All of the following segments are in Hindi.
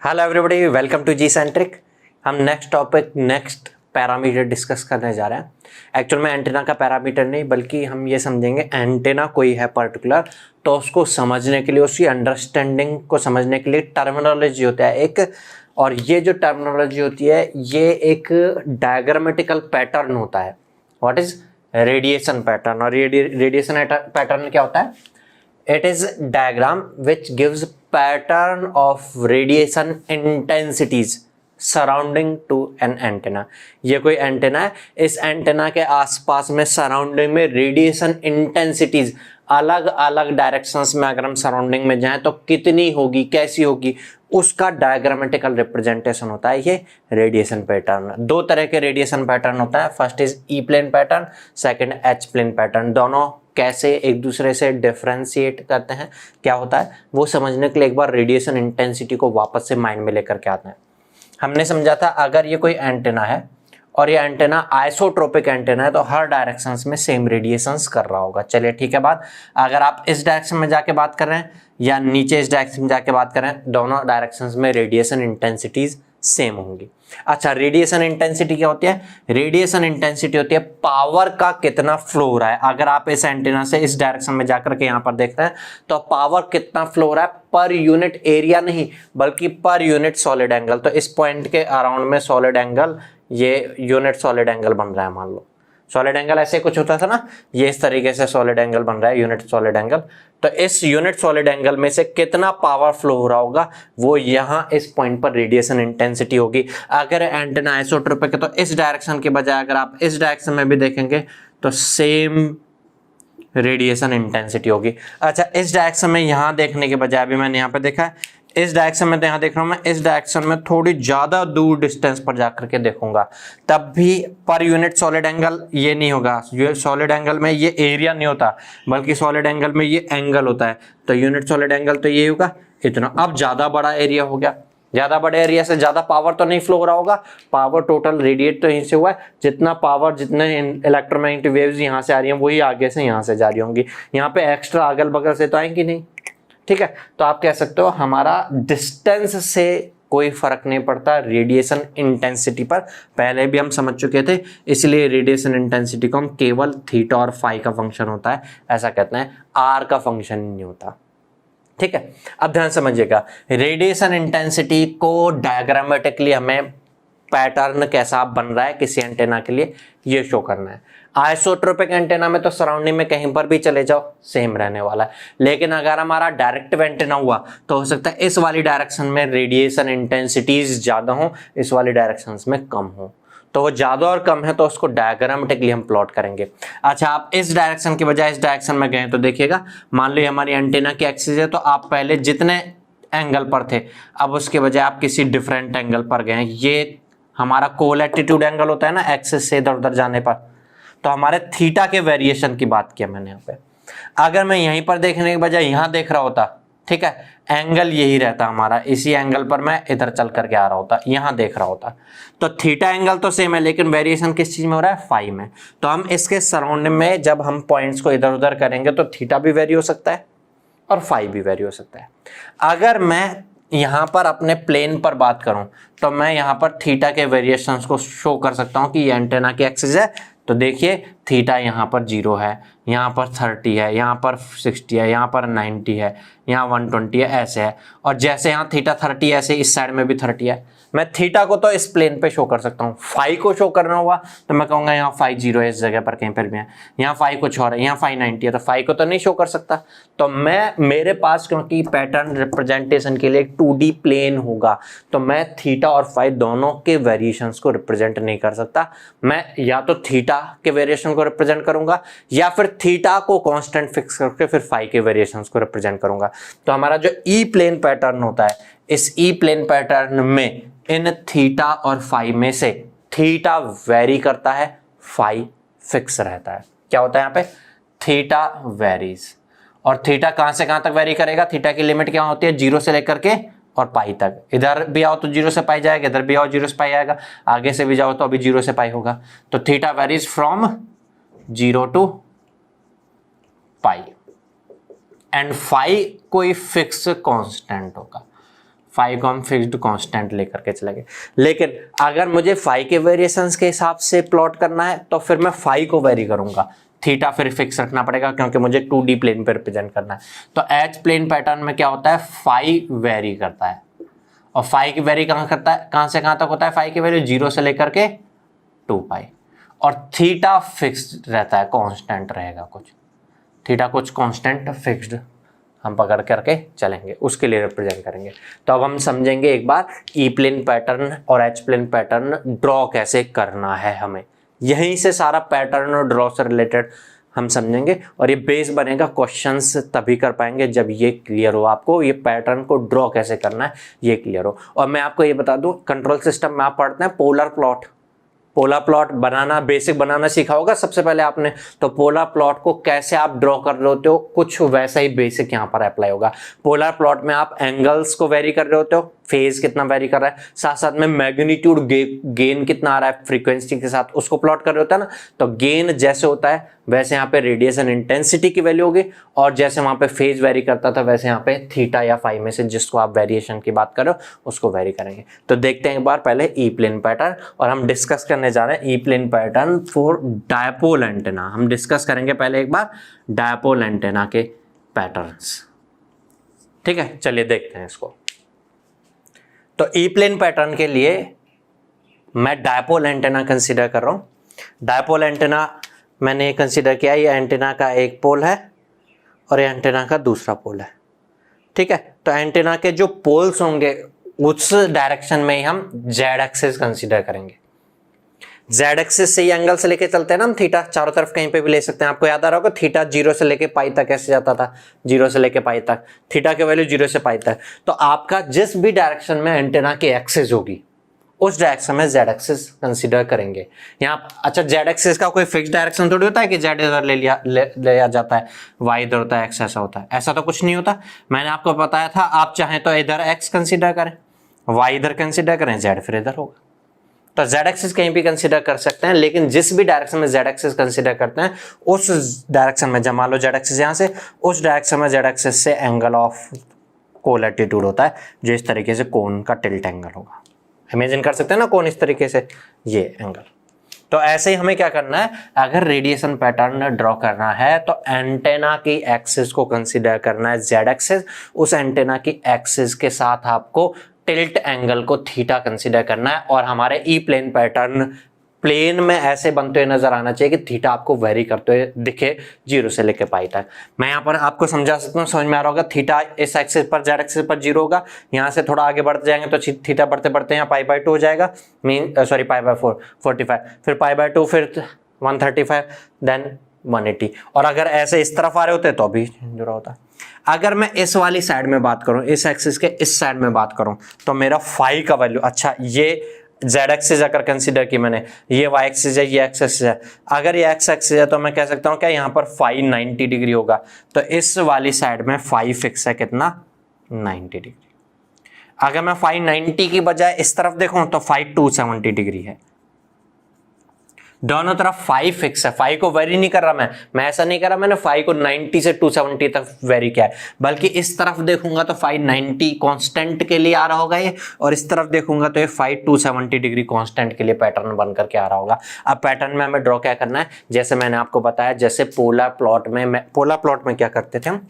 Hello everybody, welcome to G Centric. हम नेक्स्ट पैरामीटर डिस्कस करने जा रहे हैं। एक्चुअल में एंटेना का पैरामीटर नहीं, बल्कि हम ये समझेंगे एंटेना कोई है पर्टिकुलर, तो उसको समझने के लिए, उसकी अंडरस्टैंडिंग को समझने के लिए टर्मिनोलॉजी होता है एक। और ये जो टर्मिनोलॉजी होती है ये एक डायग्रामेटिकल पैटर्न होता है। What is radiation pattern? और ये रेडिएशन पैटर्न क्या होता है? It is diagram which gives pattern of radiation intensities surrounding to an antenna। ये कोई एंटेना है, इस एंटेना के आसपास में सराउंडिंग में रेडिएशन इंटेंसिटीज अलग अलग डायरेक्शंस में अगर हम सराउंडिंग में जाएं तो कितनी होगी, कैसी होगी, उसका डायग्रामेटिकल रिप्रेजेंटेशन होता है ये रेडिएशन पैटर्न। दो तरह के रेडिएशन पैटर्न होता है, first is E plane pattern, second H plane pattern. दोनों कैसे एक दूसरे से डिफरेंशिएट करते हैं, क्या होता है, वो समझने के लिए एक बार रेडिएशन इंटेंसिटी को वापस से माइंड में लेकर के आते हैं। हमने समझा था अगर ये कोई एंटेना है और ये एंटेना आइसोट्रोपिक एंटेना है तो हर डायरेक्शंस में सेम रेडिएशंस कर रहा होगा। चलिए ठीक है बात, अगर आप इस डायरेक्शन में जाके बात कर रहे हैं या नीचे इस डायरेक्शन में जाके बात कर रहे हैं, दोनों डायरेक्शंस में रेडिएशन इंटेंसिटीज सेम होंगी। अच्छा, रेडिएशन इंटेंसिटी क्या होती है? रेडिएशन इंटेंसिटी होती है पावर का कितना फ्लो हो रहा है। अगर आप इस एंटेना से इस डायरेक्शन में जाकर के यहां पर देखते हैं तो पावर कितना फ्लो हो रहा है पर यूनिट एरिया नहीं, बल्कि पर यूनिट सॉलिड एंगल। तो इस पॉइंट के अराउंड में सॉलिड एंगल, ये यूनिट सॉलिड एंगल बन रहा है। मान लो सॉलिड एंगल ऐसे कुछ होता था ना, ये इस तरीके से सॉलिड एंगल बन रहा है, यूनिट सॉलिड एंगल। तो इस यूनिट सॉलिड एंगल में से कितना पावर फ्लो हो रहा होगा वो यहां इस पॉइंट पर रेडिएशन इंटेंसिटी होगी। अगर एंटेना आइसोट्रोपिक है तो इस डायरेक्शन के बजाय अगर आप इस डायरेक्शन में भी देखेंगे तो सेम रेडिएशन इंटेंसिटी होगी। अच्छा, इस डायरेक्शन में यहां देखने के बजाय अभी मैंने यहां पे देखा है इस डायरेक्शन में, तो यहां देख रहा हूं मैं इस डायरेक्शन में थोड़ी ज्यादा दूर डिस्टेंस पर जाकर के देखूंगा, तब भी पर यूनिट सॉलिड एंगल ये नहीं होगा। सॉलिड एंगल में ये एरिया नहीं होता, बल्कि सॉलिड एंगल में ये एंगल होता है। तो यूनिट सॉलिड एंगल तो ये होगा इतना। अब ज्यादा बड़ा एरिया हो गया, ज्यादा बड़े एरिया से ज्यादा पावर तो नहीं फ्लो हो रहा होगा, पावर टोटल रेडिएट तो यहीं से हुआ है। जितना पावर, जितने इलेक्ट्रोमैग्नेटिक वेव्स यहाँ से आ रही हैं वही आगे से यहाँ से जा रही होंगी, यहाँ पे एक्स्ट्रा अगल बगल से तो आएंगी नहीं। ठीक है, तो आप कह सकते हो हमारा डिस्टेंस से कोई फर्क नहीं पड़ता रेडिएशन इंटेंसिटी पर। पहले भी हम समझ चुके थे, इसलिए रेडिएशन इंटेंसिटी को हम केवल थीटा और फाई का फंक्शन होता है ऐसा कहते हैं, आर का फंक्शन नहीं होता। ठीक है, अब ध्यान समझिएगा, रेडिएशन इंटेंसिटी को डायग्रामेटिकली हमें पैटर्न कैसा बन रहा है किसी एंटेना के लिए ये शो करना है। आइसोट्रोपिक एंटेना में तो सराउंडिंग में कहीं पर भी चले जाओ सेम रहने वाला है, लेकिन अगर हमारा डायरेक्टिव एंटेना हुआ तो हो सकता है इस वाली डायरेक्शन में रेडिएशन इंटेंसिटीज ज्यादा हो, इस वाली डायरेक्शन में कम हो। तो वो ज्यादा और कम है तो उसको डायग्रामेटिकली हम प्लॉट करेंगे। अच्छा, आप इस डायरेक्शन के बजाय इस डायरेक्शन में गए तो देखिएगा, मान लो हमारी एंटेना की एक्सिस है तो आप पहले जितने एंगल पर थे अब उसके बजाय आप किसी डिफरेंट एंगल पर गए। ये हमारा कोलैटिट्यूड एंगल होता है ना, एक्सिस से इधर उधर जाने पर, तो हमारे थीटा के वेरिएशन की बात किया मैंने यहाँ पे। अगर मैं यहीं पर देखने के बजाय यहाँ देख रहा होता, ठीक है, एंगल यही रहता हमारा, इसी एंगल पर मैं इधर चल करके आ रहा होता, यहाँ देख रहा होता, तो थीटा एंगल तो सेम है लेकिन वेरिएशन किस चीज में हो रहा है? फाई में। तो हम इसके सराउंडिंग में जब हम पॉइंट्स को इधर उधर करेंगे तो थीटा भी वेरी हो सकता है और फाई भी वेरी हो सकता है। अगर मैं यहाँ पर अपने प्लेन पर बात करूं तो मैं यहाँ पर थीटा के वेरिएशंस को शो कर सकता हूँ कि ये एंटेना की एक्सिस है, तो देखिए थीटा यहाँ पर 0 है, यहाँ पर 30 है, यहाँ पर 60 है, यहाँ पर 90 है, यहाँ 120 है, ऐसे है। और जैसे यहाँ थीटा 30 ऐसे इस साइड में भी 30 है। मैं थीटा को तो इस प्लेन पे शो कर सकता हूँ, फाई को शो करना हुआ तो मैं कहूँगा यहाँ फाई 0 है, इस जगह पर कहीं पर भी है, यहाँ फाई कुछ और है, यहाँ फाई 90 है, तो फाई को तो नहीं शो कर सकता। तो मैं, मेरे पास क्योंकि पैटर्न रिप्रेजेंटेशन के लिए एक 2D प्लेन होगा तो मैं थीटा और फाई दोनों के वेरिएशंस को रिप्रेजेंट नहीं कर सकता। मैं या तो थीटा के वेरिएशन को रिप्रेजेंट करूंगा या फिर थीटा को कांस्टेंट फिक्स करके फिर फाई के वेरिएशंस को रिप्रेजेंट करूंगा। तो हमारा जो ई प्लेन पैटर्न होता है, इस ई प्लेन पैटर्न में इन थीटा और फाई में से थीटा वेरी करता है, फाई फिक्स रहता है। क्या होता है यहाँ पे? Theta varies. और थीटा कहां से कहां तक वेरी करेगा? थीटा की लिमिट क्या होती है? 0 से लेकर के और पाई तक। इधर भी आओ तो 0 से पाई जाएगा, इधर भी आओ 0 से पाई आएगा, आगे से भी जाओ तो अभी 0 से पाई होगा। तो theta varies from 0 to pi and phi कोई फिक्स कांस्टेंट होगा। फाई को हम फिक्स्ड कांस्टेंट लेकर के चलेंगे। लेकिन अगर मुझे फाई के वेरिएशंस के हिसाब से प्लॉट करना है तो फिर मैं फाई को वेरी करूंगा, थीटा फिर फिक्स रखना पड़ेगा क्योंकि मुझे 2D प्लेन पे रिप्रेजेंट करना है। तो एच प्लेन पैटर्न में क्या होता है, फाई वेरी करता है। और फाई की वेरी कहाँ करता है, कहाँ से कहाँ तक होता है, फाई की वैल्यू 0 से लेकर के 2 पाई। और थीटा फिक्स्ड रहता है, कांस्टेंट रहेगा कुछ, थीटा कुछ कांस्टेंट फिक्स्ड हम पकड़ करके चलेंगे, उसके लिए रिप्रेजेंट करेंगे। तो अब हम समझेंगे एक बार ई प्लेन पैटर्न और एच प्लेन पैटर्न ड्रॉ कैसे करना है हमें। यहीं से सारा पैटर्न और ड्रॉ से रिलेटेड हम समझेंगे और ये बेस बनेगा, क्वेश्चंस तभी कर पाएंगे जब ये क्लियर हो, आपको ये पैटर्न को ड्रॉ कैसे करना है ये क्लियर हो। और मैं आपको ये बता दूं, कंट्रोल सिस्टम में आप पढ़ते हैं पोलर प्लॉट, पोलर प्लॉट बनाना, बेसिक बनाना सीखा होगा सबसे पहले आपने। तो पोलर प्लॉट को कैसे आप ड्रॉ कर रहे होते हो, कुछ वैसा ही बेसिक यहाँ पर अप्लाई होगा। पोलर प्लॉट में आप एंगल्स को वेरी कर रहे होते हो, फेज कितना वेरी कर रहा है, साथ साथ में मैग्नीट्यूड गेन कितना आ रहा है फ्रीक्वेंसी के साथ, उसको प्लॉट कर रहे होता है ना। तो गेन जैसे होता है वैसे यहाँ पे रेडिएशन इंटेंसिटी की वैल्यू होगी, और जैसे वहां पे फेज वेरी करता था वैसे यहाँ पे थीटा या फाई में से जिसको आप वेरिएशन की बात कर रहे हो उसको वेरी करेंगे। तो देखते हैं एक बार पहले ई प्लेन पैटर्न, और हम डिस्कस करने जा रहे हैं E plane pattern for dipole antenna. हम डिस्कस करेंगे पहले एक बार डायपोल एंटेना के पैटर्न्स, ठीक है। चलिए देखते हैं इसको। तो ई प्लेन पैटर्न के लिए मैं डायपोल एंटेना कंसीडर कर रहा हूं। डायपोल एंटेना मैंने कंसीडर किया, ये एंटेना का एक पोल है और ये एंटेना का दूसरा पोल है, ठीक है। तो एंटेना के जो पोल्स होंगे उस डायरेक्शन में ही हम जेड एक्सिस कंसीडर करेंगे। जेड एक्सिस से ये एंगल से लेके चलते हैं ना हम, थीटा चारों तरफ कहीं पे भी ले सकते हैं। आपको याद आ रहा होगा थीटा 0 से लेके पाई तक कैसे जाता था, 0 से लेके पाई तक, थीटा की वैल्यू 0 से पाई तक। तो आपका जिस भी डायरेक्शन में एंटेना की एक्सिस होगी उस डायरेक्शन में जेड एक्सिस कंसीडर करेंगे यहाँ। अच्छा, जेड एक्सिस का कोई फिक्स डायरेक्शन थोड़ी होता है कि जेड इधर ले लिया जाता है, वाई इधर होता है, एक्स ऐसा होता है, ऐसा तो कुछ नहीं होता। मैंने आपको बताया था आप चाहें तो इधर एक्स कंसीडर करें, वाई इधर कंसीडर करें, जेड फिर इधर होगा। तो जेड एक्सिस कहीं भी कंसीडर कर सकते हैं, लेकिन जिस भी डायरेक्शन में जेड एक्सिस कंसीडर करते हैं उस डायरेक्शन में, जब मान लो जेड एक्सिस यहाँ से, उस डायरेक्शन में जेड एक्सिस से एंगल ऑफ कोलैटिट्यूड होता है, जो इस तरीके से कोन का टिल्ट एंगल होगा। इमेजिन कर सकते हैं ना कोन इस तरीके से, ये एंगल। तो ऐसे ही हमें क्या करना है, अगर रेडिएशन पैटर्न ड्रॉ करना है तो एंटेना की एक्सिस को कंसीडर करना है जेड एक्सिस। उस एंटेना की एक्सिस के साथ आपको टिल्ट एंगल को थीटा कंसीडर करना है, और हमारे ई प्लेन पैटर्न प्लेन में ऐसे बनते हुए नजर आना चाहिए कि थीटा आपको वेरी करते हुए दिखे 0 से लेके पाई तक। मैं यहाँ पर आपको समझा सकता हूँ, समझ में आ रहा होगा। थीटा इस एक्सिस पर, जेड एक्सिस पर 0 होगा, यहाँ से थोड़ा आगे बढ़ते जाएंगे तो थीटा बढ़ते बढ़ते यहाँ π/2 हो जाएगा, π/4 45, फिर π/2, फिर 135, देन 180। और अगर ऐसे इस तरफ आ रहे होते तो अभी जुड़ा होता। अगर मैं इस वाली साइड में बात करूं, इस एक्सिस के इस साइड में बात करूं, तो मेरा फाई का वैल्यू, अच्छा ये जेड एक्सिस अगर कंसीडर की मैंने, ये वाई एक्सिस है, ये एक्स एक्सिस है। अगर ये एक्स एक्सिस है तो मैं कह सकता हूं क्या यहाँ पर फाई 90 डिग्री होगा। तो इस वाली साइड में फाई फिक्स है कितना, 90 डिग्री। अगर मैं फाई 90 की बजाय इस तरफ देखूं तो फाई 270 डिग्री है। दोनों तरफ फाई फिक्स है, फाई को वेरी नहीं कर रहा मैं ऐसा नहीं कर रहा मैंने फाई को 90 से 270 तक वेरी किया है, बल्कि इस तरफ देखूंगा तो फाई 90 कांस्टेंट के लिए आ रहा होगा ये, और इस तरफ देखूंगा तो ये फाई 270 डिग्री कांस्टेंट के लिए पैटर्न बन करके आ रहा होगा। अब पैटर्न में हमें ड्रॉ क्या करना है, जैसे मैंने आपको बताया, जैसे पोलर प्लॉट में क्या करते थे हम,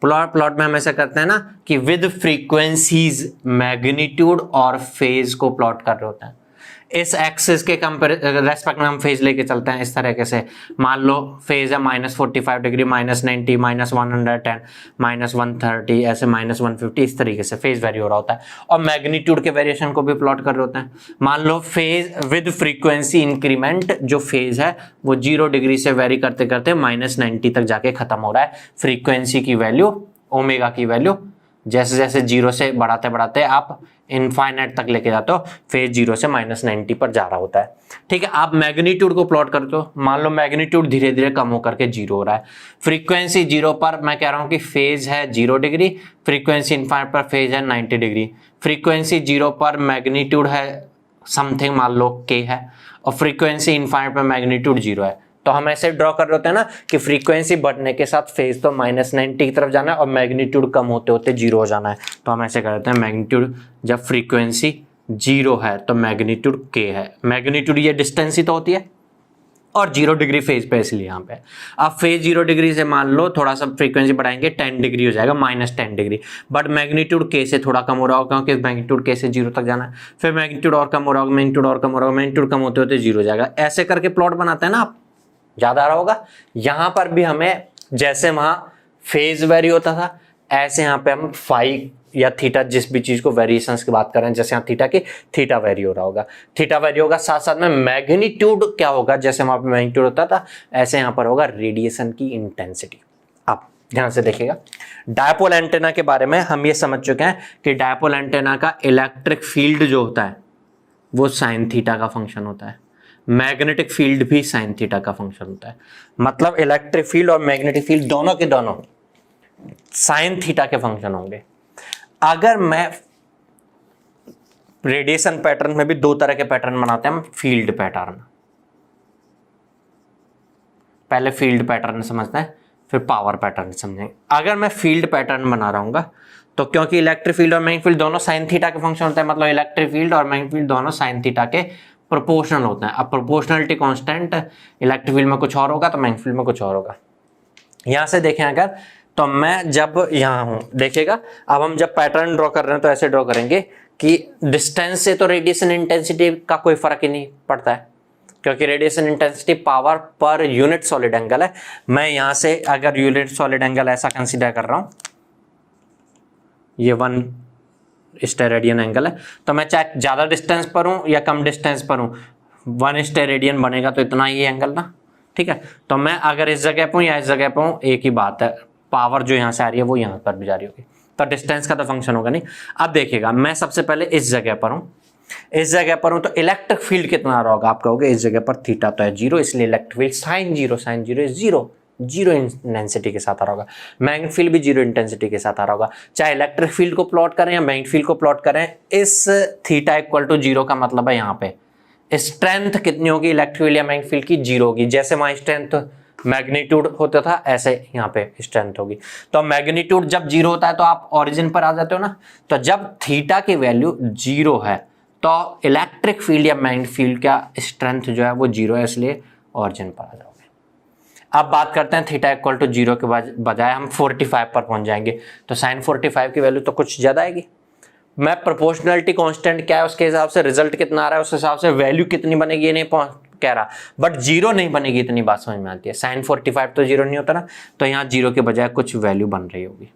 पोलर प्लॉट में हम ऐसा करते हैं ना कि विद फ्रीक्वेंसीज मैग्नीट्यूड और फेज को प्लॉट कर रहे होते हैं। इस एक्सिस के रेस्पेक्ट में हम फेज लेके चलते हैं इस तरीके से। मान लो फेज है -45 डिग्री, -90, -110, -130, ऐसे -150, इस तरीके से फेज वेरी हो रहा होता है। और मैग्नीट्यूड के वेरिएशन को भी प्लॉट कर रहे होते हैं। मान लो फेज विद फ्रीक्वेंसी इंक्रीमेंट, जो फेज है वो 0 डिग्री से वेरी करते करते -90 तक जाके खत्म हो रहा है। फ्रीक्वेंसी की वैल्यू, ओमेगा की वैल्यू जैसे जैसे 0 से बढ़ाते बढ़ाते आप इनफाइनाइट तक लेके जाते हो, फेज 0 से -90 पर जा रहा होता है, ठीक है। आप मैग्नीट्यूड को प्लॉट करते हो, मान लो मैग्नीट्यूड धीरे धीरे कम होकर के 0 हो रहा है। फ्रीक्वेंसी 0 पर मैं कह रहा हूं कि फेज है 0 डिग्री, फ्रीक्वेंसी इनफाइनाइट पर फेज है 90 डिग्री। फ्रीक्वेंसी 0 पर मैग्नीट्यूड है समथिंग, मान लो k है, और फ्रीक्वेंसी इनफाइनाइट पर मैग्नीट्यूड 0 है, तो हम ऐसे ड्रॉ कर रहे होते हैं ना कि फ्रीक्वेंसी बढ़ने के साथ फेज तो -90 की तरफ जाना है और मैग्नीट्यूड कम होते होते जीरो हो जाना है। तो हम ऐसे कर देते हैं मैग्नीट्यूड जब फ्रीक्वेंसी जीरो है तो मैग्नीट्यूड के है। मैग्नीट्यूड ये डिस्टेंस ही तो होती है और 0 डिग्री फेज पे, इसलिए यहाँ पे अब फेज 0 डिग्री से मान लो थोड़ा सा फ्रीक्वेंसी बढ़ाएंगे 10 डिग्री हो जाएगा, -10 डिग्री, बट मैग्नीट्यूड के से थोड़ा कम हो रहा होगा क्योंकि मैग्नीट्यूड के से 0 तक जाना है। फिर मैग्नीट्यूड और कम हो रहा होगा, मैग्नीट्यूड और कम हो रहा होगा, मैग्नीट्यूड कम होते होते 0 हो जाएगा। ऐसे करके प्लॉट बनाते हैं ना आप, याद आ रहा होगा। यहाँ पर भी हमें जैसे वहाँ फेज वेरी होता था ऐसे यहाँ पे हम फाई या थीटा जिस भी चीज को वेरिएशंस की बात कर रहे हैं, जैसे यहाँ थीटा की थीटा वेरी हो रहा होगा, थीटा वेरी होगा, साथ साथ में मैग्नीट्यूड क्या होगा, जैसे वहां पे मैग्नीट्यूड होता था ऐसे यहाँ पर होगा रेडिएशन की इंटेंसिटी। अब ध्यान से देखिएगा, डायपोल एंटेना के बारे में हम ये समझ चुके हैं कि डायपोल एंटेना का इलेक्ट्रिक फील्ड जो होता है वो साइन थीटा का फंक्शन होता है, मैग्नेटिक फील्ड भी साइन थीटा का फंक्शन होता है। मतलब इलेक्ट्रिक फील्ड और मैग्नेटिक फील्ड दोनों के दोनों साइन थीटा के फंक्शन होंगे। अगर मैं रेडिएशन पैटर्न में भी दो तरह के पैटर्न बनाते हैं हम, फील्ड पैटर्न, पहले फील्ड पैटर्न समझते हैं फिर पावर पैटर्न समझेंगे। अगर मैं फील्ड पैटर्न बना रहा हूँ तो क्योंकि इलेक्ट्रिक फील्ड और मैग्नेटिक फील्ड दोनों साइन थीटा के फंक्शन होते हैं, मतलब इलेक्ट्रिक फील्ड और मैग्नेटिक फील्ड दोनों साइन थीटा के प्रोपोर्शनल होते हैं। अब प्रोपोर्शनलिटी कांस्टेंट इलेक्ट्रिक फील्ड में कुछ और होगा तो मैग्नेटिक फील्ड में कुछ और होगा। यहां से देखें अगर तो मैं जब यहां हूं देखिएगा, अब हम जब पैटर्न ड्रॉ कर रहे हैं तो ऐसे ड्रॉ करेंगे कि डिस्टेंस से तो रेडिएशन इंटेंसिटी का कोई फर्क ही नहीं पड़ता है क्योंकि radiation intensity power per unit solid angle है। मैं यहां से अगर यूनिट सॉलिड एंगल ऐसा कंसीडर कर रहा हूं, ये 1 स्टेरेडियन एंगल है, तो मैं चाहे ज्यादा डिस्टेंस पर हूं या कम डिस्टेंस पर हूं 1 स्टेरेडियन बनेगा तो इतना ही एंगल ना, ठीक है। तो मैं अगर इस जगह पर हूं या इस जगह पर हूं एक ही बात है, पावर जो यहां से आ रही है वो यहां पर भी जा रही होगी, तो डिस्टेंस का तो फंक्शन होगा नहीं। अब देखिएगा मैं सबसे पहले इस जगह पर हूं, इस जगह पर हूं तो इलेक्ट्रिक फील्ड कितना आ रहा होगा, आप कहोगे इस जगह पर थीटा तो है 0 इसलिए electric field sine zero zero intensity के साथ आ रहा होगा, मैग्नेटिक फील्ड भी 0 इंटेंसिटी के साथ आ रहा होगा। चाहे इलेक्ट्रिक फील्ड को प्लॉट करें या मैग्नेटिक फील्ड को प्लॉट करें, इस थीटा इक्वल टू 0 का मतलब है यहाँ पे स्ट्रेंथ कितनी होगी इलेक्ट्रिक फील्ड या मैग्नेटिक फील्ड की, 0 होगी। जैसे वहां स्ट्रेंथ मैग्नीट्यूड होता था ऐसे यहाँ पे स्ट्रेंथ होगी। तो मैग्नीट्यूड जब 0 होता है तो आप ओरिजिन पर आ जाते हो ना, तो जब थीटा की वैल्यू 0 है तो इलेक्ट्रिक फील्ड या मैग्नेटिक फील्ड का स्ट्रेंथ जो है वो 0 है, इसलिए ओरिजिन पर आ जाओगे। अब बात करते हैं थीटा इक्वल टू 0 के बजाय हम 45 पर पहुंच जाएंगे, तो साइन 45 की वैल्यू तो कुछ ज्यादा आएगी। मैं प्रोपोर्शनलिटी कांस्टेंट क्या है उसके हिसाब से रिजल्ट कितना आ रहा है उस हिसाब से वैल्यू कितनी बनेगी ये नहीं कह रहा, बट 0 नहीं बनेगी इतनी बात समझ में आती है। साइन 45 तो 0 नहीं होता ना, तो यहाँ 0 के बजाय कुछ वैल्यू बन रही होगी।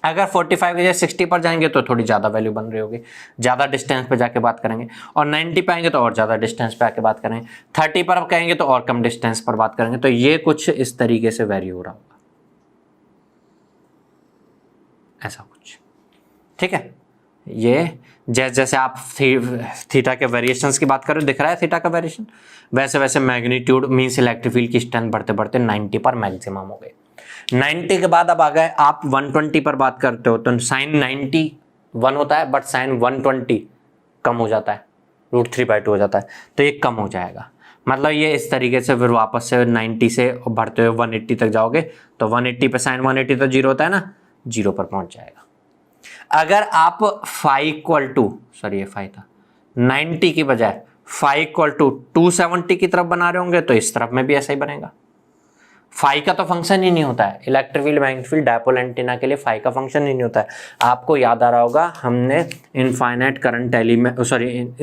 अगर 45 के जगह 60 पर जाएंगे तो थोड़ी ज्यादा वैल्यू बन रही होगी, ज्यादा डिस्टेंस पे जाके बात करेंगे, और 90 पे आएंगे तो और ज्यादा डिस्टेंस पे आके बात करेंगे, 30 पर कहेंगे तो और कम डिस्टेंस पर बात करेंगे। तो ये कुछ इस तरीके से वैरी हो रहा होगा, ऐसा कुछ, ठीक है। ये जैसे जैसे आप थीटा के वेरिएशंस की बात करें, दिख रहा है थीटा का वेरिएशन, वैसे वैसे मैग्नीट्यूड मींस इलेक्ट्रिक फील्ड की स्ट्रेंथ बढ़ते बढ़ते 90 पर मैक्सिमम हो गए। 90 के बाद अब आ गए आप 120 पर बात करते हो तो साइन 91 होता है बट साइन 120 कम हो जाता है, √3/2 हो जाता है, तो ये कम हो जाएगा। मतलब ये इस तरीके से फिर वापस से 90 से बढ़ते हुए 180 तक जाओगे तो 180 पे साइन 180 तो 0 होता है ना, 0 पर पहुंच जाएगा। अगर आप ये फाई था 90 की बजाय फाई इक्वल टू 270 की तरफ बना रहे होंगे तो इस तरफ में भी ऐसा ही बनेगा। फाई का तो फंक्शन ही नहीं होता है, electric field magnetic field dipole antenna के लिए फाई का फंक्शन ही नहीं होता है। आपको याद आ रहा होगा हमने infinite current element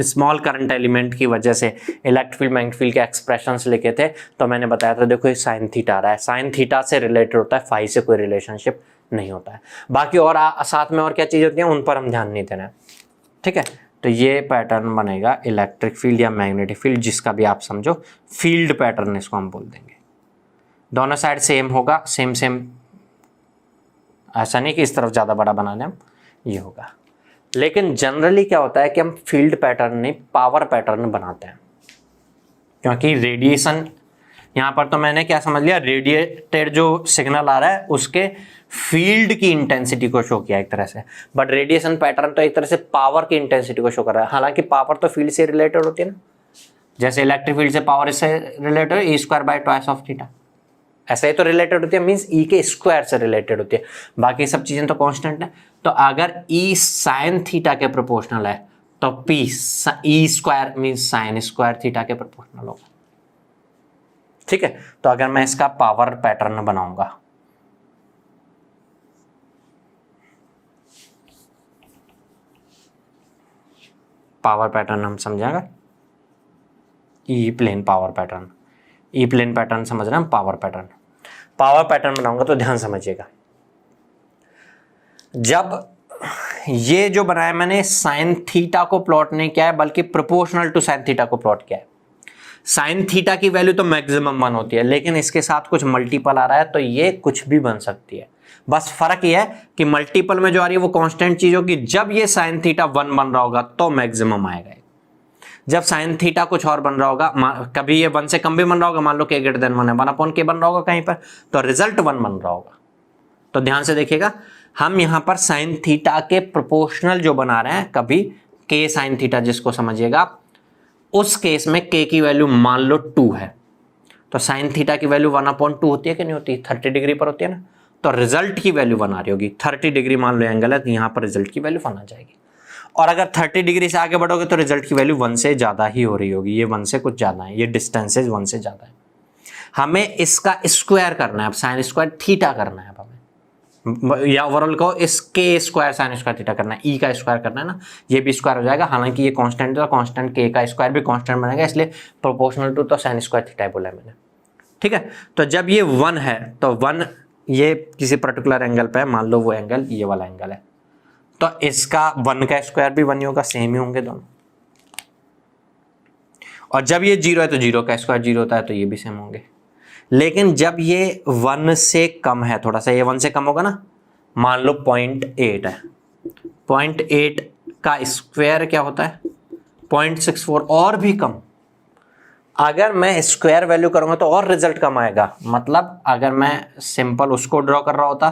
small current element की वजह से इलेक्ट्रिक फील्ड मैग्नेटिक फील्ड के एक्सप्रेशंस लिखे थे, तो मैंने बताया था देखो ये साइन थीटा आ रहा है, साइन थीटा से रिलेटेड होता है, फाई से कोई रिलेशनशिप नहीं होता है। बाकी और साथ में और क्या चीज होती है उन पर हम ध्यान नहीं देना है, ठीक है। तो ये पैटर्न बनेगा इलेक्ट्रिक फील्ड या मैग्नेटिक फील्ड, जिसका भी आप समझो, फील्ड पैटर्न इसको हम बोल देंगे। दोनों साइड सेम होगा, सेम ऐसा नहीं कि इस तरफ ज्यादा बड़ा बना दें हम, ये होगा। लेकिन जनरली क्या होता है कि हम फील्ड पैटर्न नहीं पावर पैटर्न बनाते हैं, क्योंकि रेडिएशन यहां पर तो मैंने क्या समझ लिया, रेडिएटेड जो सिग्नल आ रहा है उसके फील्ड की इंटेंसिटी को शो किया एक तरह से, बट रेडिएशन पैटर्न तो एक तरह से पावर की इंटेंसिटी को शो कर रहा है। हालांकि पावर तो फील्ड से रिलेटेड होती है ना, जैसे इलेक्ट्रिक फील्ड से पावर इससे रिलेटेड है, E square by twice of theta, ऐसे ही तो रिलेटेड होती है, मींस ई के स्क्वायर से रिलेटेड होती है, बाकी सब चीजें तो कांस्टेंट है। तो अगर ई साइन थीटा के प्रोपोर्शनल है तो P E square means sine square theta के प्रोपोर्शनल होगा। ठीक है, तो अगर मैं इसका पावर पैटर्न बनाऊंगा, पावर पैटर्न हम समझेंगे, E plane power pattern, E plane pattern समझ रहे हैं हम, पावर पैटर्न, पावर पैटर्न बनाऊंगा तो ध्यान समझिएगा। जब ये जो बनाया मैंने साइन थीटा को प्लॉट नहीं किया है, बल्कि प्रोपोर्शनल टू साइन थीटा को प्लॉट किया है। साइन थीटा की वैल्यू तो मैक्सिमम 1 होती है, लेकिन इसके साथ कुछ मल्टीपल आ रहा है तो ये कुछ भी बन सकती है। बस फर्क ये है कि मल्टीपल में जो आ रही है वो कांस्टेंट चीज होगी। जब ये साइन थीटा 1 बन रहा होगा तो मैक्सिमम आएगा। जब साइन थीटा कुछ और बन रहा होगा, कभी ये 1 से कम भी बन रहा होगा, मान लो k ग्रेटर देन 1 है, 1/k बन रहा होगा कहीं पर, तो रिजल्ट 1 बन रहा होगा। तो ध्यान से देखिएगा, हम यहां पर साइन थीटा के प्रोपोर्शनल जो बना रहे हैं, कभी k साइन थीटा जिसको समझिएगा, उस केस में k की वैल्यू मान लो 2 है, तो साइन थीटा की वैल्यू 1/2 होती है कि नहीं होती, 30 डिग्री पर होती है ना, तो रिजल्ट की वैल्यू 1 आ रही होगी। 30 डिग्री मान लो एंगल है, तो यहां पर रिजल्ट की वैल्यू 1 आ जाएगी। और अगर 30 डिग्री से आगे बढ़ोगे तो रिजल्ट की वैल्यू 1 से ज्यादा ही हो रही होगी, ये 1 से कुछ ज्यादा है, ये डिस्टेंसेज 1 से ज्यादा है। हमें इसका स्क्वायर करना है, अब साइन स्क्वायर थीटा करना है, अब हमें या ओवरऑल को इसके स्क्वायर साइन स्क्वायर थीटा करना है, ई का स्क्वायर करना है ना, ये भी स्क्वायर हो जाएगा। हालांकि ये कांस्टेंट है, कांस्टेंट के का स्क्वायर भी कांस्टेंट बनेगा, इसलिए प्रोपोर्शनल टू तो साइन स्क्वायर थीटा बोला है मैंने। ठीक है, तो जब ये 1 है तो 1 ये किसी पर्टिकुलर एंगल पे है, मान लो वो एंगल ये वाला एंगल है, तो इसका 1 का स्क्वायर भी 1 ही होगा, सेम ही होंगे दोनों। और जब ये 0 है तो 0 का स्क्वायर 0 होता है, तो ये भी सेम होंगे। लेकिन जब ये 1 से कम है, थोड़ा सा ये 1 से कम होगा ना, मान लो 0.8 है, 0.8 का स्क्वायर क्या होता है 0.64, और भी कम। अगर मैं स्क्वायर वैल्यू करूंगा तो और रिजल्ट कम आएगा। मतलब अगर मैं सिंपल उसको ड्रॉ कर रहा होता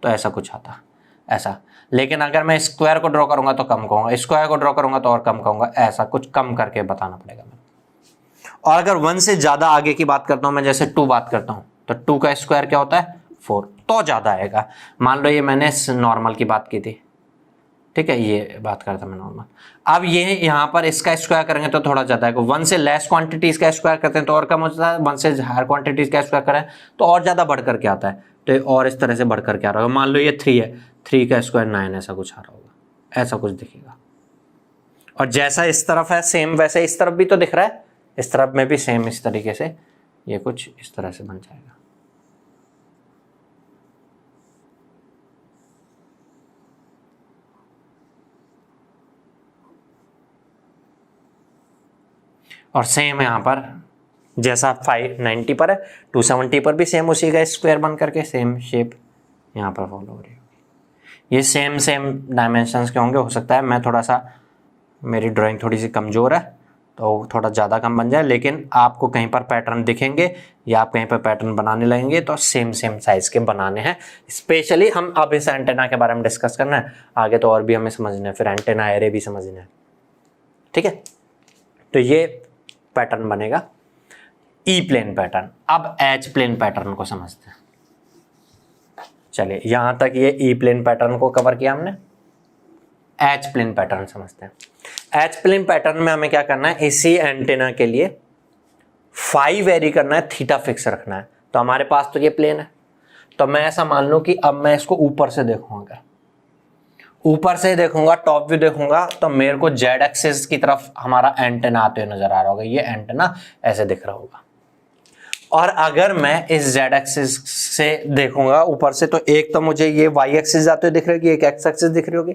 तो ऐसा कुछ आता, ऐसा। लेकिन अगर मैं स्क्वायर को ड्रॉ करूंगा तो कम कहूंगा, स्क्वायर को ड्रॉ करूंगा तो और कम कहूंगा, ऐसा कुछ कम करके बताना पड़ेगा मैं। और अगर 1 से ज्यादा आगे की बात करता हूं मैं, जैसे 2 बात करता हूं, तो 2 का स्क्वायर क्या होता है 4, तो ज्यादा आएगा। मान लो ये मैंने नॉर्मल की बात की थी, ठीक है, ये बात करता मैं नॉर्मल। अब ये यहाँ पर इसका स्क्वायर करेंगे तो थोड़ा ज्यादा है, 1 से लेस क्वांटिटीज का स्क्वायर करते हैं तो और कम हो जाता है, 1 से हायर क्वांटिटीज का स्क्वायर करें तो और ज्यादा बढ़ करके आता है, तो और इस तरह से बढ़ करके आ रहा होगा। मान लो ये 3 है, 3 का स्क्वायर 9, ऐसा कुछ आ रहा होगा, ऐसा कुछ दिखेगा। और जैसा इस तरफ है सेम, वैसे इस तरफ भी तो दिख रहा है, इस तरफ में भी सेम इस तरीके से ये कुछ इस तरह से बन जाएगा। और सेम यहाँ पर जैसा 590 पर है, 270 पर भी सेम उसी का स्क्वायर बन करके सेम शेप यहाँ पर फॉलो हो रही होगी। ये सेम डायमेंशंस के होंगे। हो सकता है मैं थोड़ा सा, मेरी ड्राइंग थोड़ी सी कमज़ोर है तो थोड़ा ज़्यादा कम बन जाए, लेकिन आपको कहीं पर पैटर्न दिखेंगे या आप कहीं पर पैटर्न बनाने लगेंगे तो सेम साइज़ के बनाने हैं। स्पेशली हम अब इस एंटेना के बारे में डिस्कस करना है, आगे तो और भी हमें समझना है, फिर एंटेना एरे भी समझना है। ठीक है, तो ये पैटर्न बनेगा ई प्लेन पैटर्न। अब एच प्लेन पैटर्न को समझते हैं। चलिए, यहां तक ये ई प्लेन पैटर्न को कवर किया हमने। एच प्लेन पैटर्न समझते हैं। एच प्लेन पैटर्न में हमें क्या करना है, इसी एंटेना के लिए फाई वेरी करना है, थीटा फिक्स रखना है। तो हमारे पास तो ये प्लेन है, तो मैं ऐसा मान लूं कि अब मैं इसको ऊपर से देखूंगा, ऊपर से देखूंगा, टॉप व्यू देखूंगा, तो मेरे को जेड एक्सिस की तरफ हमारा एंटेना आते हुए नजर आ रहा होगा। ये एंटेना ऐसे दिख रहा होगा। और अगर मैं इस जेड एक्सिस से देखूंगा ऊपर से, तो एक तो मुझे ये वाई एक्सिस आते हुए दिख रही होगी, एक एक्स एक्सिस दिख रही होगी,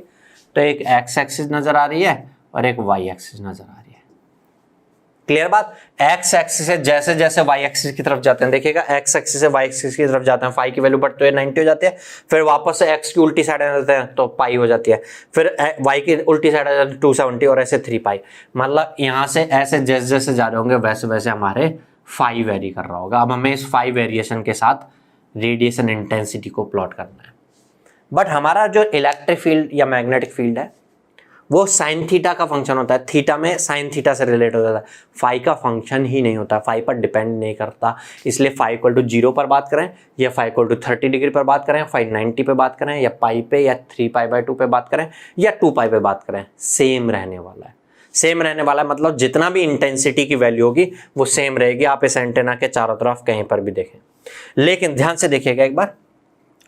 तो एक एक्स एक्सिस नजर आ रही है और एक वाई एक्सिस नजर आ रही है। क्लियर बात। एक्स एक्सिस से जैसे जैसे वाई एक्सिस की तरफ जाते हैं, देखिएगा एक्स एक्सिस से वाई एक्सिस की तरफ जाते हैं, फाई की वैल्यू बढ़ते हुए 90 हो जाती है, फिर वापस से एक्स की उल्टी साइड आ जाते हैं तो पाई हो जाती है, फिर वाई की उल्टी साइड आ जाती है 270 और ऐसे 3 पाई। मतलब यहां से ऐसे जैसे जैसे जा रहे होंगे वैसे वैसे हमारे फाई वेरी कर रहा होगा। अब हमें इस फाई वेरिएशन के साथ रेडिएशन इंटेंसिटी को प्लॉट करना है। बट हमारा जो इलेक्ट्रिक फील्ड या मैग्नेटिक फील्ड है वो साइन थीटा का फंक्शन होता है, थीटा में साइन थीटा से रिलेट होता है, फाई का फंक्शन ही नहीं होता, फाई पर डिपेंड नहीं करता। इसलिए फाई इक्वल टू 0 पर बात करें या फाई इक्वल टू 30 डिग्री पर बात करें, फाई 90 पे बात करें या पाई पे या 3π/2 पे बात करें या 2π पे बात करें, सेम रहने वाला है। सेम रहने वाला है मतलब जितना भी इंटेंसिटी की वैल्यू होगी वो सेम रहेगी, आप इस एंटेना के चारों तरफ कहीं पर भी देखें। लेकिन ध्यान से देखिएगा एक बार,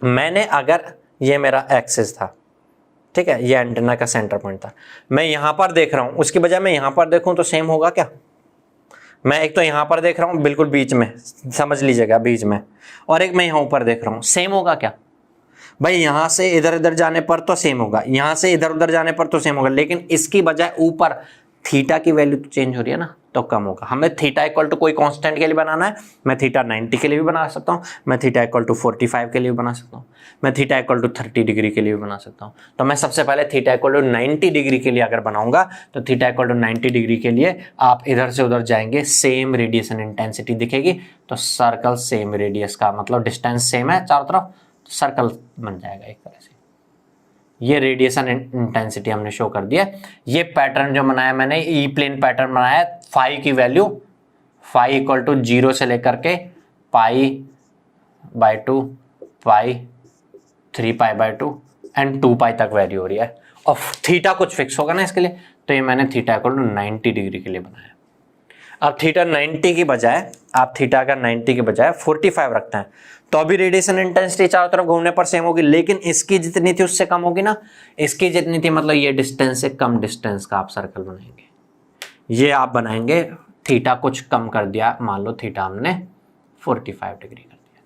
मैंने अगर ये मेरा एक्सिस था, ठीक है, ये एंटेना का सेंटर पॉइंट था, मैं यहां पर देख रहा हूं, उसके बजाय मैं यहां पर देखूं तो सेम होगा क्या? मैं एक तो यहां पर देख रहा हूं बिल्कुल बीच में, समझ लीजिएगा बीच में, और एक मैं यहां ऊपर देख रहा हूं, सेम होगा क्या? भाई यहां से इधर इधर जाने पर तो सेम होगा, यहां से इधर उधर जाने पर तो सेम होगा, लेकिन इसकी बजाय ऊपर थीटा की वैल्यू तो चेंज हो रही है ना, तो कम होगा। हमें थीटा इक्वल टू कोई कांस्टेंट के लिए बनाना है, मैं थीटा 90 के लिए भी बना सकता हूँ, मैं थीटा इक्वल टू 45 के लिए भी बना सकता हूँ, मैं थीटा इक्वल टू 30 डिग्री के लिए भी बना सकता हूँ। तो मैं सबसे पहले थीटा इक्वल टू 90 डिग्री के लिए अगर बनाऊंगा तो थीटा इक्वल टू 90 डिग्री के लिए आप इधर से उधर जाएंगे, सेम रेडिएशन इंटेंसिटी दिखेगी, तो सर्कल सेम रेडियस का मतलब डिस्टेंस सेम है चारों तरफ, तो सर्कल बन जाएगा एक तरह से। ये रेडिएशन इंटेंसिटी हमने शो कर दिया। ये पैटर्न जो बनाया मैंने, ई प्लेन पैटर्न बनाया है, फाई की वैल्यू फाई इक्वल टू 0 से लेकर के π/2 पाई 3π/2 एंड 2π तक वैरी हो रही है, और थीटा कुछ फिक्स होगा ना इसके लिए, तो ये मैंने थीटा इक्वल टू 90 डिग्री के लिए बनाया। अब थीटा 90 की बजाय आप थीटा का 90 के बजाय 45 रखते हैं तो अभी रेडिएशन इंटेंसिटी चारों तरफ घूमने पर सेम होगी, लेकिन इसकी जितनी थी उससे कम होगी ना, इसकी जितनी थी मतलब ये डिस्टेंस से कम डिस्टेंस का आप सर्कल बनाएंगे। ये आप बनाएंगे, थीटा कुछ कम कर दिया, मान लो थीटा हमने 45 डिग्री कर दिया।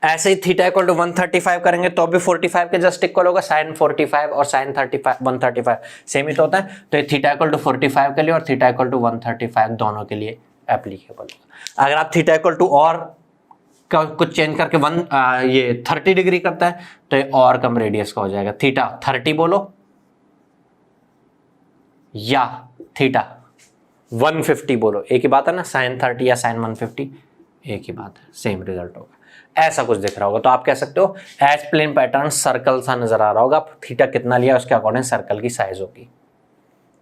ऐसे ही थीटा इक्वल टू 135 करेंगे तो भी 45 के जस्ट इक्वल होगा, साइन 45 और साइन 135 सेम ही तो होता है, तो ये थीटा इक्वल टू 45 के लिए और थीटा इक्वल टू 135 दोनों के लिए एप्लीकेबल होगा। अगर आप थीटा इक्वल टू और कुछ चेंज करके ये 30 डिग्री करता है तो ये और कम रेडियस का हो जाएगा, थीटा 30 बोलो या थीटा 150 बोलो, एक ही बात है ना, साइन 30 या साइन 150 एक ही बात है, सेम रिजल्ट होगा। ऐसा कुछ दिख रहा होगा तो आप कह सकते हो एच प्लेन पैटर्न सर्कल सा नजर आ रहा होगा, थीटा कितना लिया उसके अकॉर्डिंग सर्कल की साइज होगी,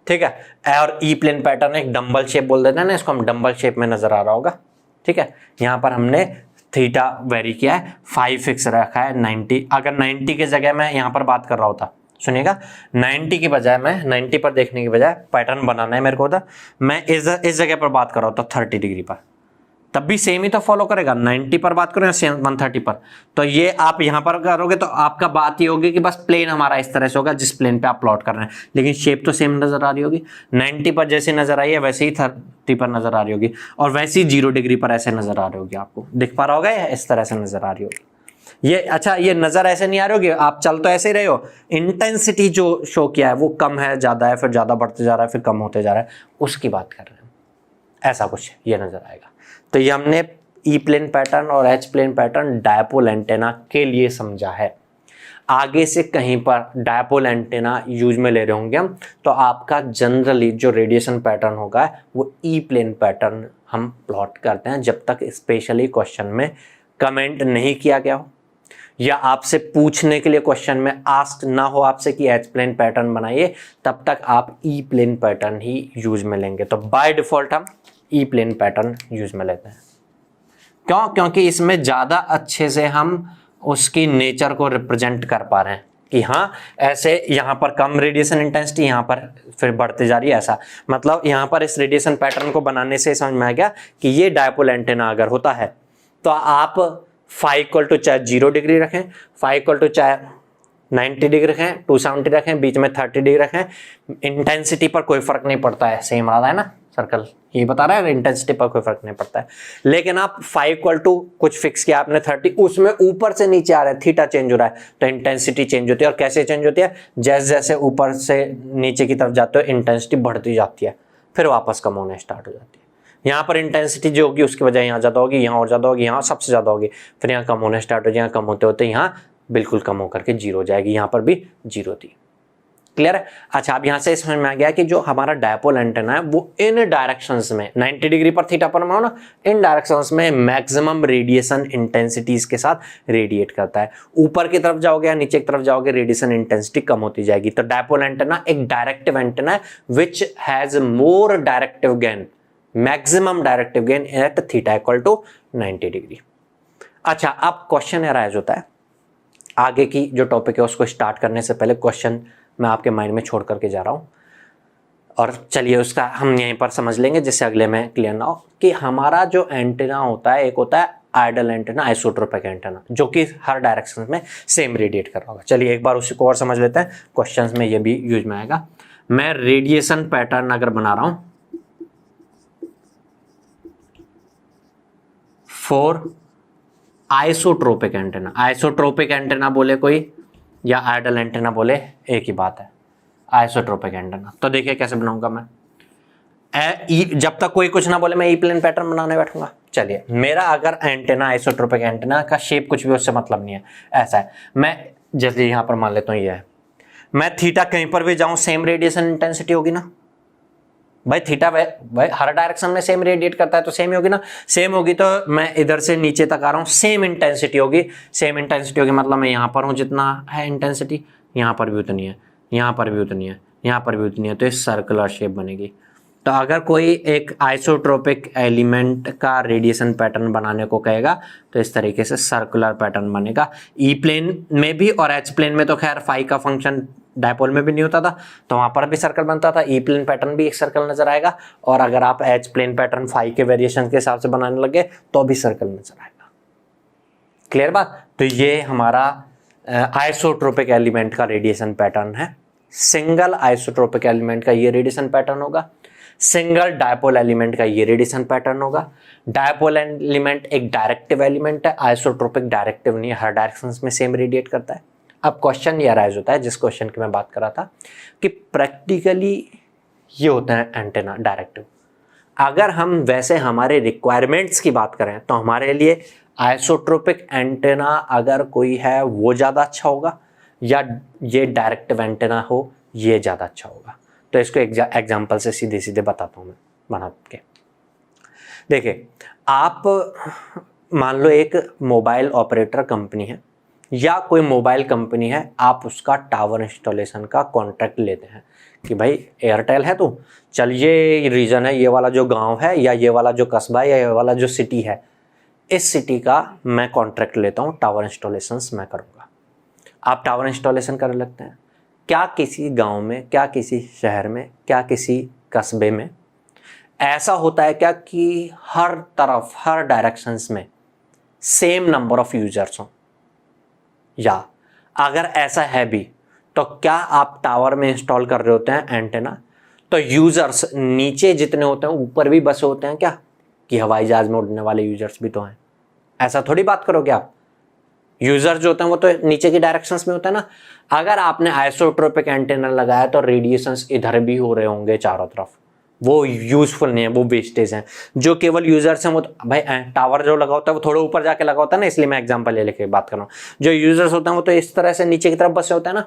ठीक है। और ई प्लेन पैटर्न एक डंबल शेप बोल देते हैं ना, इसको हम डंबल शेप में नजर आ रहा होगा, ठीक है। यहां पर हमने थीटा वेरी किया है, 5 फिक्स रखा है 90। अगर 90 की जगह मैं यहाँ पर बात कर रहा होता, सुनिएगा, 90 की बजाय मैं 90 पर देखने की बजाय पैटर्न बनाना है मेरे को होता, मैं इस जगह पर बात कर रहा होता 30 डिग्री पर, तब भी सेम ही तो फॉलो करेगा। 90 पर बात करो या 130 पर, तो ये आप यहाँ पर करोगे तो आपका बात ये होगी कि बस प्लेन हमारा इस तरह से होगा जिस प्लेन पे आप प्लॉट कर रहे हैं, लेकिन शेप तो सेम नजर आ रही होगी। 90 पर जैसे नजर आई है वैसे ही 30 पर नजर आ रही होगी, और वैसे ही 0 डिग्री पर ऐसे नजर आ रही होगी, आपको दिख पा रहा होगा या इस तरह से नजर आ रही होगी। ये अच्छा, ये नजर ऐसे नहीं आ रही होगी, आप चल तो ऐसे ही रहे हो, इंटेंसिटी जो शो किया है वो कम है, ज्यादा है, फिर ज्यादा बढ़ते जा रहा है, फिर कम होते जा रहा है, उसकी बात कर रहे हैं, ऐसा कुछ ये नजर आएगा। तो ये हमने ई प्लेन पैटर्न और H plane pattern dipole antenna के लिए समझा है। आगे से कहीं पर डायपोल एंटेना यूज में ले रहे होंगे हम, तो आपका जनरली जो रेडिएशन पैटर्न होगा वो ई प्लेन पैटर्न हम प्लॉट करते हैं, जब तक स्पेशली क्वेश्चन में कमेंट नहीं किया गया हो या आपसे पूछने के लिए क्वेश्चन में आस्क ना हो आपसे कि एच प्लेन पैटर्न बनाइए, तब तक आप ई प्लेन पैटर्न ही यूज में लेंगे। तो बाय डिफॉल्ट हम ई प्लेन पैटर्न यूज में लेते हैं। क्यों? क्योंकि इसमें ज़्यादा अच्छे से हम उसकी नेचर को रिप्रेजेंट कर पा रहे हैं कि हाँ ऐसे यहाँ पर कम रेडिएशन इंटेंसिटी, यहाँ पर फिर बढ़ते जा रही है, ऐसा मतलब यहाँ पर इस रेडिएशन पैटर्न को बनाने से समझ में आ गया कि ये डायपोल एंटेना अगर होता है तो आप फाई इक्वल टू चाहे 0 डिग्री रखें, फाई इक्वल टू चाहे 90 डिग्री रखें, 270 रखें, बीच में 30 डिग्री रखें, इंटेंसिटी पर कोई फर्क नहीं पड़ता है, सेम रहा है ना सर्कल, ये बता रहा है इंटेंसिटी पर कोई फर्क नहीं पड़ता है। लेकिन आप 5 इक्वल टू कुछ फिक्स किया आपने 30, उसमें ऊपर से नीचे आ रहा है, थीटा चेंज हो रहा है, तो इंटेंसिटी चेंज होती है। और कैसे चेंज होती है? जैसे जैसे ऊपर से नीचे की तरफ जाते हो इंटेंसिटी बढ़ती जाती है, फिर वापस कम होने स्टार्ट हो जाती है। यहाँ पर इंटेंसिटी जो होगी उसकी वजह यहाँ ज़्यादा होगी, यहाँ और ज़्यादा होगी, यहाँ सबसे ज़्यादा होगी, फिर यहाँ कम होने स्टार्ट हो जाए, यहाँ कम होते होते यहाँ बिल्कुल कम होकर के 0 हो जाएगी, यहाँ पर भी 0 थी। क्लियर है? अच्छा, अब यहां से समझ में आ गया कि जो हमारा डायपोल एंटेना है वो इन डायरेक्शंस में 90 डिग्री पर थीटा पर हो ना, इन डायरेक्शंस में मैक्सिमम रेडिएशन इंटेंसिटीज के साथ रेडिएट करता है। ऊपर की तरफ जाओगे या नीचे की तरफ जाओगे रेडिएशन इंटेंसिटी कम होती जाएगी। तो डायपोल एंटेना एक डायरेक्टिव एंटेना है which has more directive gain, maximum directive gain at theta equal to 90 degree. अच्छा, अब क्वेश्चन अराइज होता है, आगे की जो टॉपिक है उसको स्टार्ट करने से पहले क्वेश्चन मैं आपके माइंड में छोड़ करके जा रहा हूं, और चलिए उसका हम यहीं पर समझ लेंगे जिससे अगले में क्लियर ना हो कि हमारा जो एंटेना होता है, एक होता है आइडल एंटेना, आइसोट्रोपिक एंटेना, जो कि हर डायरेक्शन में सेम रेडिएट कर रहा होगा। चलिए एक बार उसी को और समझ लेते हैं, क्वेश्चंस में ये भी यूज में आएगा। मैं रेडिएशन पैटर्न अगर बना रहा हूं for isotropic antenna, isotropic antenna बोले कोई या आइडल एंटेना बोले एक ही बात है, आइसोट्रोपिक एंटेना। तो देखिए कैसे बनाऊंगा मैं, जब तक कोई कुछ ना बोले मैं ई प्लेन पैटर्न बनाने बैठूंगा। चलिए, मेरा अगर एंटेना आइसोट्रोपिक एंटेना का शेप कुछ भी उससे मतलब नहीं है, ऐसा है। मैं जैसे यहां पर मान लेता हूं ये है, मैं थीटा कहीं पर भी जाऊं सेम रेडिएशन इंटेंसिटी होगी ना भाई, थीटा भाई हर डायरेक्शन में सेम रेडिएट करता है तो सेम ही होगी ना, सेम होगी तो मैं इधर से नीचे तक आ रहा हूं सेम इंटेंसिटी होगी, सेम इंटेंसिटी होगी मतलब मैं यहां पर हूं जितना है इंटेंसिटी, यहां पर भी उतनी है, यहां पर भी उतनी है, यहां पर भी उतनी है, तो इस सर्कुलर शेप बनेगी। तो अगर कोई एक आइसोट्रोपिक एलिमेंट का रेडिएशन पैटर्न बनाने को कहेगा तो इस तरीके से सर्कुलर पैटर्न बनेगा। ई प्लेन में भी और एच प्लेन में तो खैर फाई का फंक्शन डायपोल में भी नहीं होता था, तो वहां पर भी सर्कल बनता था। ई प्लेन पैटर्न भी एक सर्कल नजर आएगा, और अगर आप एच प्लेन पैटर्न फाई के वेरिएशन के हिसाब से बनाने लगे तो भी सर्कल नजर आएगा। क्लियर बात? तो ये हमारा आइसोट्रोपिक एलिमेंट का रेडिएशन पैटर्न है। सिंगल आइसोट्रोपिक एलिमेंट का ये रेडिएशन पैटर्न होगा, सिंगल डायपोल एलिमेंट का ये रेडिएशन पैटर्न होगा। डायपोल एलिमेंट एक डायरेक्टिव एलिमेंट है, आइसोट्रोपिक डायरेक्टिव नहीं है, हर डायरेक्शंस में सेम रेडिएट करता है। अब क्वेश्चन ये अराइज होता है जिस क्वेश्चन की मैं बात कर रहा था कि प्रैक्टिकली ये होता है एंटेना डायरेक्टिव। अगर हम वैसे हमारे रिक्वायरमेंट्स की बात करें तो हमारे लिए आइसोट्रोपिक एंटेना अगर कोई है वो ज़्यादा अच्छा होगा, या ये डायरेक्टिव एंटेना हो ये ज़्यादा अच्छा होगा। तो इसको एग्जाम्पल से सीधे सीधे बताता हूँ मैं बना के। देखिए, आप मान लो एक मोबाइल ऑपरेटर कंपनी है या कोई मोबाइल कंपनी है, आप उसका टावर इंस्टॉलेशन का कॉन्ट्रैक्ट लेते हैं कि भाई एयरटेल है तो चल ये रीजन है, ये वाला जो गांव है या ये वाला जो कस्बा है या ये वाला जो सिटी है, इस सिटी का मैं कॉन्ट्रैक्ट लेता हूँ, टावर इंस्टॉलेशंस मैं करूँगा। आप टावर इंस्टॉलेशन करने लगते हैं। क्या किसी गांव में, क्या किसी शहर में, क्या किसी कस्बे में ऐसा होता है क्या कि हर तरफ हर डायरेक्शंस में सेम नंबर ऑफ यूजर्स हों? या अगर ऐसा है भी तो क्या आप टावर में इंस्टॉल कर रहे होते हैं एंटेना, तो यूजर्स नीचे जितने होते हैं ऊपर भी बसे होते हैं क्या, कि हवाई जहाज में उड़ने वाले यूजर्स भी तो हैं? ऐसा थोड़ी बात करोगे आप। यूजर जो होते हैं वो तो नीचे की डायरेक्शंस में होता है ना। अगर आपने आइसोट्रोपिक एंटेना लगाया तो रेडिएशंस इधर भी हो रहे होंगे चारों तरफ, वो यूजफुल नहीं है, वो वेस्टेज हैं। जो केवल यूजर्स हैं वो तो भाई टावर जो लगा होता है वो थोड़ा ऊपर जाके लगा होता है ना, इसलिए मैं एग्जांपल ले लेके बात कर रहा हूँ। जो यूजर्स होते हैं वो तो इस तरह से नीचे की तरफ बसे होते हैं ना,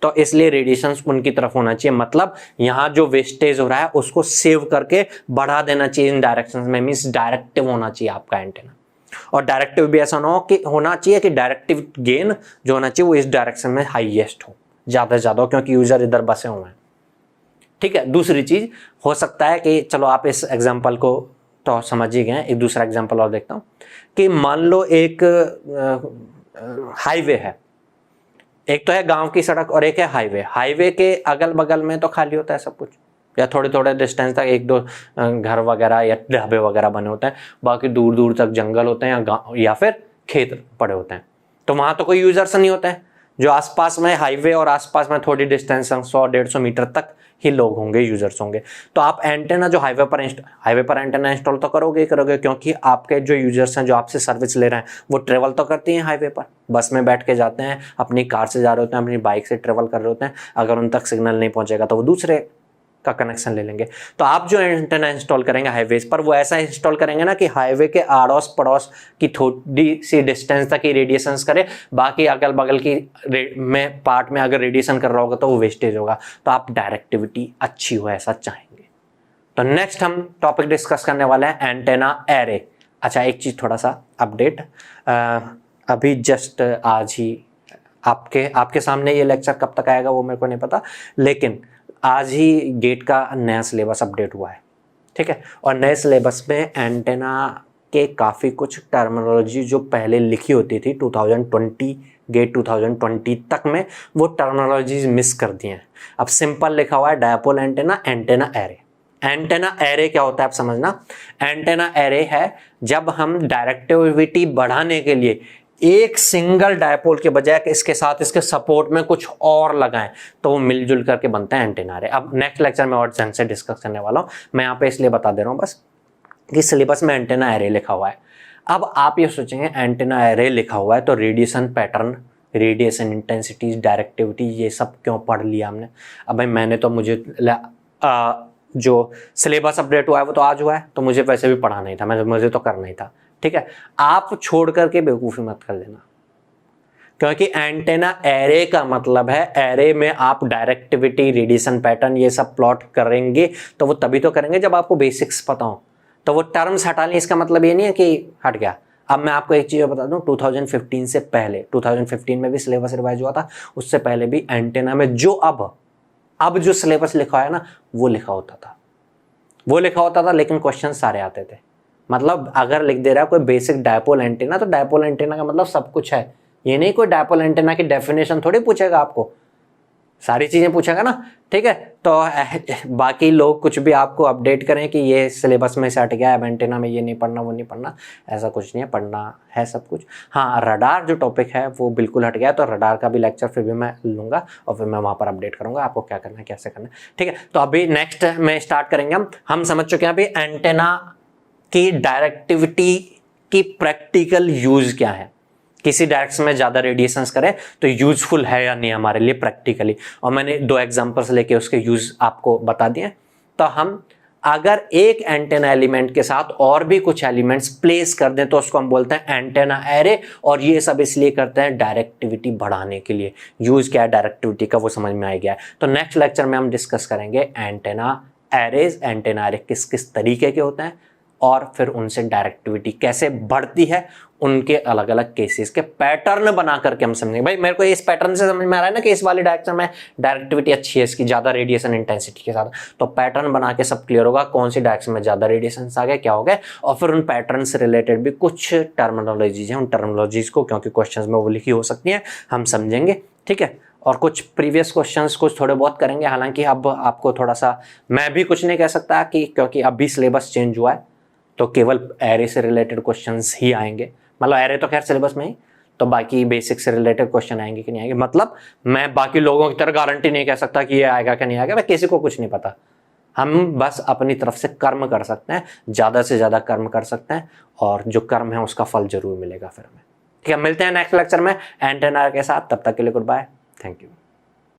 तो इसलिए रेडिएशंस उनकी तरफ होना चाहिए। मतलब यहाँ जो वेस्टेज हो रहा है उसको सेव करके बढ़ा देना चाहिए इन डायरेक्शंस में, मींस डायरेक्टिव होना चाहिए आपका एंटेना। और डायरेक्टिव भी ऐसा ना हो कि होना चाहिए कि डायरेक्टिव गेन जो होना चाहिए वो इस डायरेक्शन में हाईएस्ट हो, ज्यादा से ज्यादा हो, क्योंकि यूजर इधर बसे हुए हैं। ठीक है। दूसरी चीज हो सकता है कि चलो आप इस एग्जांपल को तो समझ ही गए, एक दूसरा एग्जांपल और देखता हूं कि मान लो एक हाईवे है, एक तो है गांव की सड़क और एक है हाईवे। हाईवे के अगल बगल में तो खाली होता है सब कुछ, या थोड़े थोड़े डिस्टेंस तक एक दो घर वगैरह या ढाबे वगैरह बने होते हैं, बाकी दूर दूर तक जंगल होते हैं या फिर खेत पड़े होते हैं। तो वहां तो कोई यूजर्स नहीं होते हैं। जो आसपास में हाईवे और आसपास में थोड़ी डिस्टेंस 100-150 मीटर तक ही लोग होंगे, यूजर्स होंगे। तो आप एंटेना जो हाईवे पर एंटेना इंस्टॉल तो करोगे ही करोगे, क्योंकि आपके जो यूजर्स हैं जो आपसे सर्विस ले रहे हैं वो ट्रेवल तो करती हैं हाईवे पर, बस में बैठ के जाते हैं, अपनी कार से जा रहे होते हैं, अपनी बाइक से ट्रेवल कर रहे होते हैं। अगर उन तक सिग्नल नहीं पहुंचेगा तो वो दूसरे का कनेक्शन ले लेंगे। तो आप जो एंटेना इंस्टॉल करेंगे हाईवेज पर, वो ऐसा इंस्टॉल करेंगे ना कि हाईवे के आड़ोस पड़ोस की थोड़ी सी डिस्टेंस तक ही रेडिएशंस करे, बाकी अगल बगल की में पार्ट में अगर रेडिएशन कर रहा होगा तो वो वेस्टेज होगा। तो आप डायरेक्टिविटी अच्छी हो ऐसा चाहेंगे। तो नेक्स्ट हम टॉपिक डिस्कस करने वाले हैं एंटेना एरे। अच्छा, एक चीज़ थोड़ा सा अपडेट, अभी जस्ट आज ही आपके सामने ये लेक्चर कब तक आएगा वो मेरे को नहीं पता, लेकिन आज ही गेट का नया सिलेबस अपडेट हुआ है, ठीक है। और नए सिलेबस में एंटेना के काफ़ी कुछ टर्मिनोलॉजी जो पहले लिखी होती थी 2020 गेट 2020 तक में, वो टर्मिनोलॉजीज मिस कर दी हैं। अब सिंपल लिखा हुआ है dipole antenna, antenna array. Antenna array क्या होता है आप समझना। एंटेना एरे है जब हम डायरेक्टिविटी बढ़ाने के लिए एक सिंगल डायपोल के बजाय इसके साथ इसके सपोर्ट में कुछ और लगाएं तो वो मिलजुल करके बनता है एंटेना एरे। अब नेक्स्ट लेक्चर में और ढंग से डिस्कस करने वाला हूं, मैं यहाँ पे इसलिए बता दे रहा हूँ बस कि सिलेबस में एंटेना एरे लिखा हुआ है। अब आप ये सोचेंगे एंटेना एरे लिखा हुआ है तो radiation pattern, radiation intensities, directivity, ये सब क्यों पढ़ लिया हमने। अब भाई मैंने तो मुझे जो सिलेबस अपडेट हुआ है वो तो आज हुआ है, तो मुझे वैसे भी पढ़ाना ही था, मुझे तो करना ही था, ठीक है। आप छोड़ करके बेवकूफ़ी मत कर लेना, क्योंकि एंटेना एरे का मतलब है एरे में आप डायरेक्टिविटी, रेडिएशन पैटर्न ये सब प्लॉट करेंगे तो वो तभी तो करेंगे जब आपको बेसिक्स पता हो। तो वो टर्म्स हटा लें इसका मतलब ये नहीं है कि हट गया। अब मैं आपको एक चीज़ बता दूं, 2015 से पहले, 2015 में भी सिलेबस रिवाइज हुआ था, उससे पहले भी एंटेना में जो अब जो सिलेबस लिखा है ना वो लिखा होता था, लेकिन क्वेश्चन सारे आते थे। मतलब अगर लिख दे रहा है कोई बेसिक डायपोल एंटेना, तो डायपोल एंटेना का मतलब सब कुछ है, ये नहीं कोई डायपोल एंटेना की डेफिनेशन थोड़ी पूछेगा आपको, सारी चीजें पूछेगा ना, ठीक है। तो बाकी लोग कुछ भी आपको अपडेट करें कि ये सिलेबस में से हट गया है, एंटेना में ये नहीं पढ़ना वो नहीं पढ़ना, ऐसा कुछ नहीं है, पढ़ना है सब कुछ। हाँ, रडार जो टॉपिक है वो बिल्कुल हट गया है, तो रडार का भी लेक्चर फिर भी मैं लूँगा और फिर मैं वहाँ पर अपडेट करूँगा आपको क्या करना है कैसे करना है, ठीक है। तो अभी नेक्स्ट में स्टार्ट करेंगे हम समझ चुके हैं अभी एंटेना की डायरेक्टिविटी की प्रैक्टिकल यूज क्या है, किसी डायरेक्शन में ज़्यादा रेडिएशंस करें तो यूजफुल है या नहीं हमारे लिए प्रैक्टिकली। और मैंने 2 एग्जांपल्स लेके उसके यूज आपको बता दिए। तो हम अगर एक एंटेना एलिमेंट के साथ और भी कुछ एलिमेंट्स प्लेस कर दें तो उसको हम बोलते हैं एंटेना एरे, और ये सब इसलिए करते हैं डायरेक्टिविटी बढ़ाने के लिए। यूज क्या है डायरेक्टिविटी का वो समझ में आ गया है। तो नेक्स्ट लेक्चर में हम डिस्कस करेंगे एंटेना एरेज, एंटेना एरे किस किस तरीके के होते हैं और फिर उनसे डायरेक्टिविटी कैसे बढ़ती है, उनके अलग अलग केसेस के पैटर्न बना करके हम समझेंगे। भाई मेरे को इस पैटर्न से समझ में आ रहा है ना कि इस वाले डायरेक्शन में डायरेक्टिविटी अच्छी है इसकी, ज़्यादा रेडिएशन इंटेंसिटी के साथ, तो पैटर्न बना के सब क्लियर होगा कौन सी डायरेक्शन में ज़्यादा रेडिएशन आ गए क्या हो गए, और फिर उन पैटर्न से रिलेटेड भी कुछ टर्मिनोलॉजीज हैं, उन टर्मिनोलॉजीज को क्योंकि क्वेश्चन में वो लिखी हो सकती हैं हम समझेंगे, ठीक है। और कुछ प्रीवियस क्वेश्चंस कुछ थोड़े बहुत करेंगे, हालांकि अब आपको थोड़ा सा मैं भी कुछ नहीं कह सकता कि क्योंकि अभी सिलेबस चेंज हुआ है तो केवल एरे से रिलेटेड क्वेश्चंस ही आएंगे। मतलब एरे तो खैर सिलेबस में ही, तो बाकी बेसिक से रिलेटेड क्वेश्चन आएंगे कि नहीं आएंगे। मतलब मैं बाकी लोगों की तरह गारंटी नहीं कह सकता कि ये आएगा कि नहीं आएगा, मैं किसी को कुछ नहीं पता। हम बस अपनी तरफ से कर्म कर सकते हैं, ज़्यादा से ज़्यादा कर्म कर सकते हैं, और जो कर्म है उसका फल जरूर मिलेगा फिर हमें, ठीक है। मिलते हैं नेक्स्ट लेक्चर में एंटेना के साथ, तब तक के लिए गुड बाय, थैंक यू।